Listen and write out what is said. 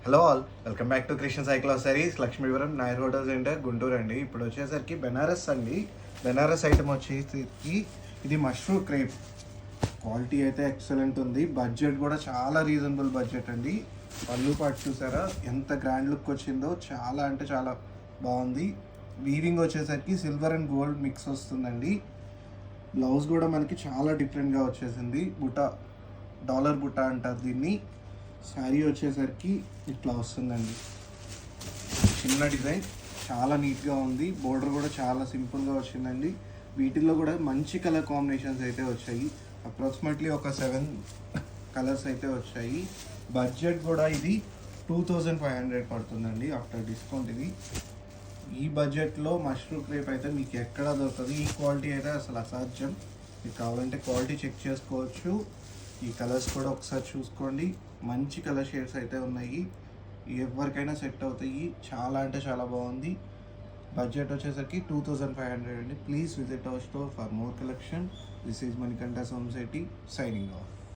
Hello all, welcome back to Krishna cycle saris, Lakshmipuram Nair hotel centre, Guntur అండి. ఇప్పుడు వచ్చేసరికి బెనారస్ అండి. బెనారస్ ఐటమ్ వచ్చేసరికి ఇది మష్రూమ్ క్రేప్. క్వాలిటీ అయితే ఎక్సలెంట్ ఉంది. బడ్జెట్ కూడా చాలా రీజనబుల్ బడ్జెట్ అండి. పళ్ళు పాటు చూసారా ఎంత గ్రాండ్ లుక్ వచ్చిందో, చాలా అంటే చాలా బాగుంది. వీవింగ్ వచ్చేసరికి సిల్వర్ అండ్ గోల్డ్ మిక్స్ వస్తుందండి. బ్లౌజ్ కూడా మనకి చాలా డిఫరెంట్గా వచ్చేసింది. బుట్ట, డాలర్ బుట్ట అంటారు దీన్ని. శారీ వచ్చేసరికి ఇట్లా వస్తుందండి. చిన్న డిజైన్, చాలా నీట్గా ఉంది. బోర్డర్ కూడా చాలా సింపుల్గా వచ్చిందండి. వీటిల్లో కూడా మంచి కలర్ కాంబినేషన్స్ అయితే వచ్చాయి. అప్రాక్సిమేట్లీ ఒక 7 కలర్స్ అయితే వచ్చాయి. బడ్జెట్ కూడా ఇది 2500 పడుతుందండి ఆఫ్టర్ డిస్కౌంట్. ఇది ఈ బడ్జెట్లో మష్రూమ్ క్రేప్ అయితే మీకు ఎక్కడ దొరుకుతుంది. ఈ క్వాలిటీ అయితే అసలు అసాధ్యం. మీకు కావాలంటే క్వాలిటీ చెక్ చేసుకోవచ్చు. ఈ కలర్స్ కూడా ఒకసారి చూసుకోండి. మంచి కలర్ షేడ్స్ అయితే ఉన్నాయి. ఎవరికైనా సెట్ అవుతాయి. చాలా అంటే చాలా బాగుంది. బడ్జెట్ వచ్చేసరికి 2500 అండి. Please visit our store for more collection. This is Manikanta Somasetty signing off.